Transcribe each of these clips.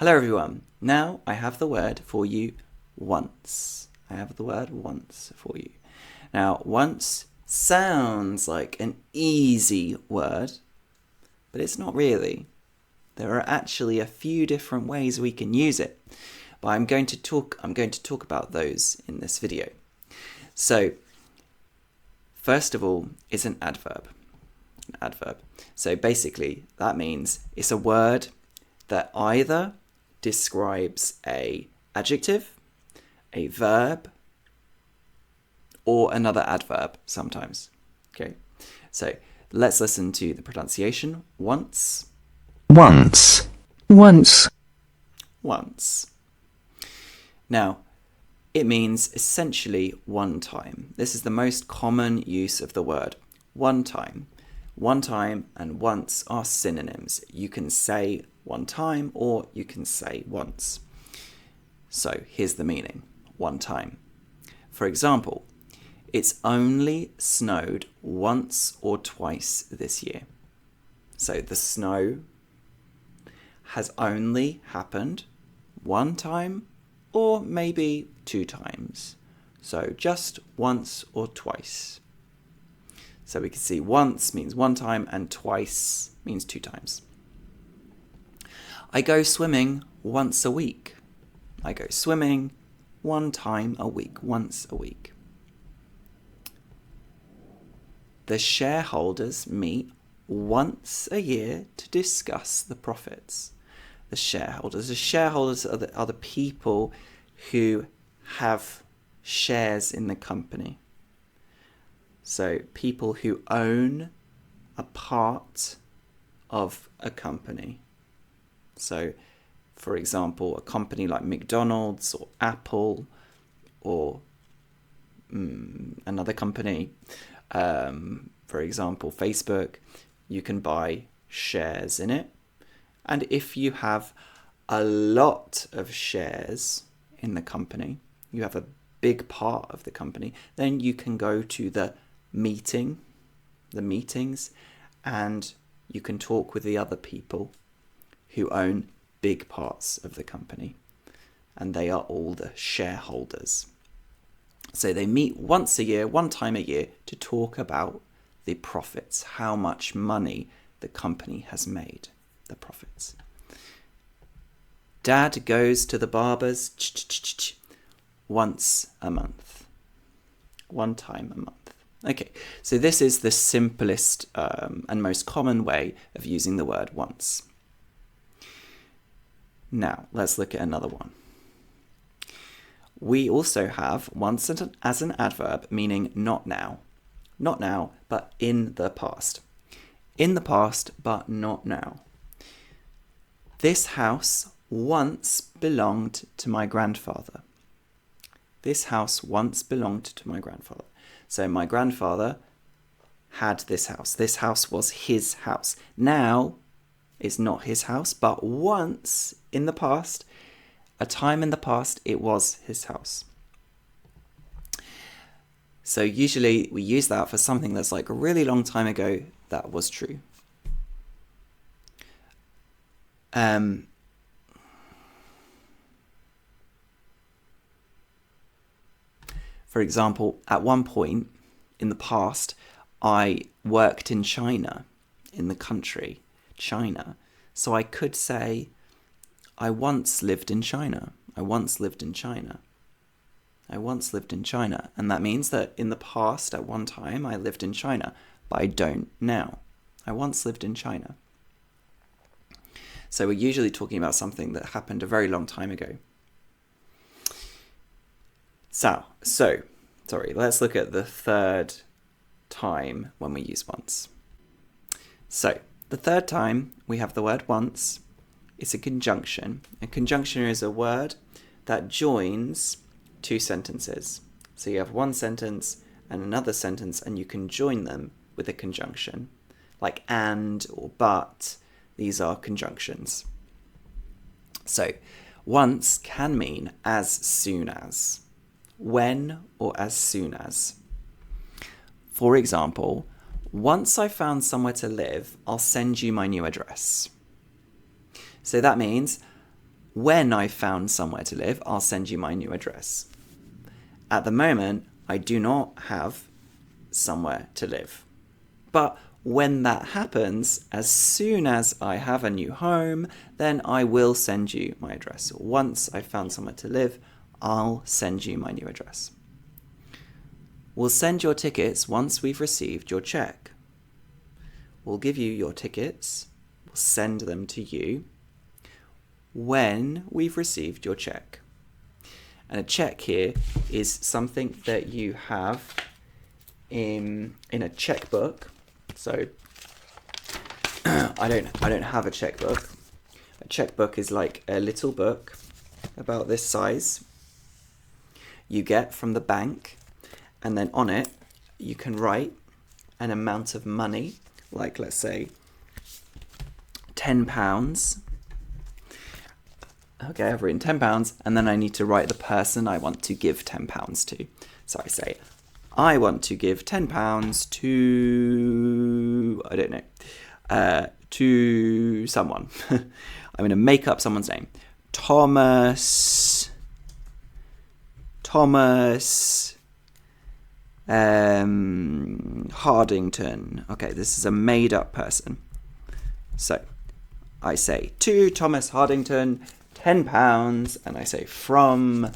Hello everyone. Now I have the word for you once. I have the word once for you. Now, once sounds like an easy word, but it's not really. There are actually a few different ways we can use it, but I'm going to talk about those in this video. So, first of all, it's an adverb. An adverb. So basically, that means it's a word that either describes a adjective, a verb, or another adverb sometimes. Okay, so let's listen to the pronunciation. Once. Once. Once. Once. Now, it means essentially one time. This is the most common use of the word one time. One time and once are synonyms. You can say one time or you can say once. So here's the meaning. One time. For example, it's only snowed once or twice this year. So the snow has only happened one time or maybe two times. So just once or twice. So we can see once means one time and twice means two times. I go swimming once a week. I go swimming one time a week, once a week. The shareholders meet once a year to discuss the profits. The shareholders are the people who have shares in the company. So people who own a part of a company. So, for example, a company like McDonald's or Apple or another company, for example, Facebook, you can buy shares in it. And if you have a lot of shares in the company, you have a big part of the company, then you can go to the meetings, and you can talk with the other people who own big parts of the company. And they are all the shareholders. So they meet once a year, one time a year, to talk about the profits, how much money the company has made, the profits. Dad goes to the barber's once a month. One time a month. Okay, so this is the simplest and most common way of using the word once. Now, let's look at another one. We also have once as an adverb meaning not now. Not now, but in the past. In the past, but not now. This house once belonged to my grandfather. This house once belonged to my grandfather. So my grandfather had this house. This house was his house. Now it's not his house, but once in the past, a time in the past, it was his house. So usually we use that for something that's like a really long time ago that was true. For example, at one point in the past, I worked in China, in the country, China. So I could say, I once lived in China. I once lived in China. I once lived in China. And that means that in the past, at one time, I lived in China, but I don't now. I once lived in China. So we're usually talking about something that happened a very long time ago. So, let's look at the third time when we use once. So, the third time we have the word once. It's a conjunction. A conjunction is a word that joins two sentences. So you have one sentence and another sentence, and you can join them with a conjunction. Like and or but, these are conjunctions. So, once can mean as soon as, when or as soon as. For example, once I found somewhere to live, I'll send you my new address. So that means When I've found somewhere to live, I'll send you my new address. At the moment, I do not have somewhere to live. But when that happens, as soon as I have a new home, then I will send you my address. Once I've found somewhere to live, I'll send you my new address. We'll send your tickets once we've received your check. We'll give you your tickets, we'll send them to you when we've received your check. And a check here is something that you have in a checkbook. So I don't have a checkbook. A checkbook is like a little book about this size you get from the bank, and then on it you can write an amount of money, like let's say £10. Okay, I've written £10, and then I need to write the person I want to give £10 to. So I say, I want to give £10 to, I don't know, to someone. I'm going to make up someone's name. Thomas Hardington. Okay, this is a made up person. So I say, to Thomas Hardington, £10, and I say, from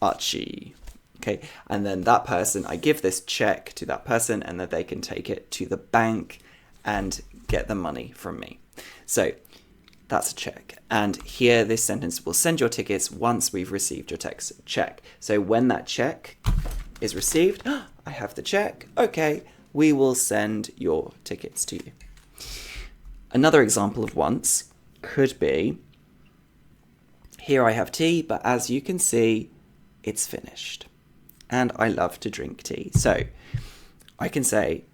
Archie. Okay, and then that person, I give this check to that person, and then they can take it to the bank and get the money from me. So that's a check. And here, this sentence, will send your tickets once we've received your check. So when that check is received, I have the check. Okay, we will send your tickets to you. Another example of once could be, here I have tea, but as you can see, it's finished. And I love to drink tea. So I can say,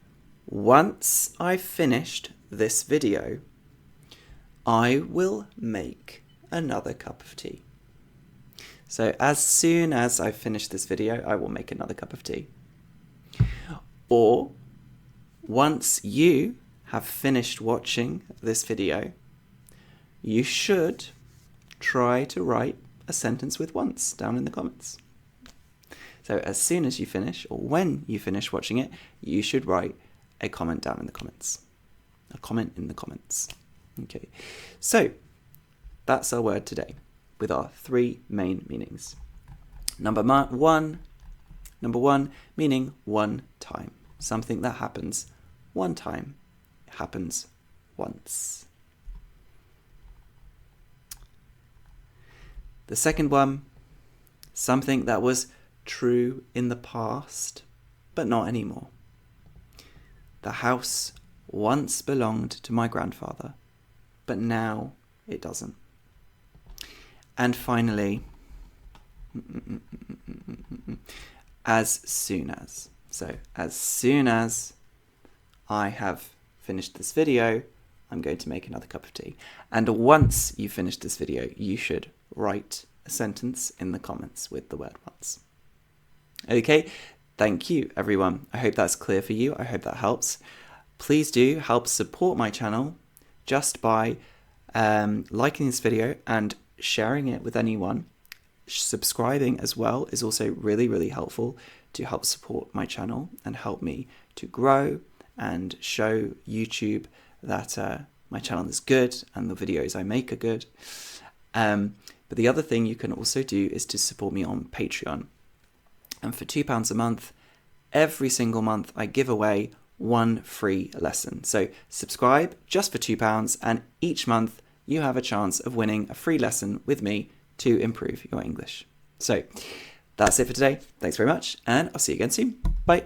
once I've finished this video, I will make another cup of tea. So as soon as I've finished this video, I will make another cup of tea. Or once you have finished watching this video, you should try to write a sentence with once down in the comments. So as soon as you finish, or when you finish watching it, you should write a comment down in the comments. A comment in the comments. Okay, so that's our word today with our three main meanings. Number one, meaning one time. Something that happens one time. It happens once. The second one, something that was true in the past, but not anymore. The house once belonged to my grandfather, but now it doesn't. And finally, as soon as. So as soon as I have finished this video, I'm going to make another cup of tea. And once you finish this video, you should write a sentence in the comments with the word once. Okay, thank you everyone. I hope that's clear for you. I hope that helps. Please do help support my channel just by liking this video and sharing it with anyone. Subscribing as well is also really, really helpful to help support my channel and help me to grow and show YouTube that my channel is good and the videos I make are good. But the other thing you can also do is to support me on Patreon. And for £2 a month, every single month I give away one free lesson. So subscribe just for £2, and each month you have a chance of winning a free lesson with me to improve your English. So that's it for today. Thanks very much, and I'll see you again soon. Bye.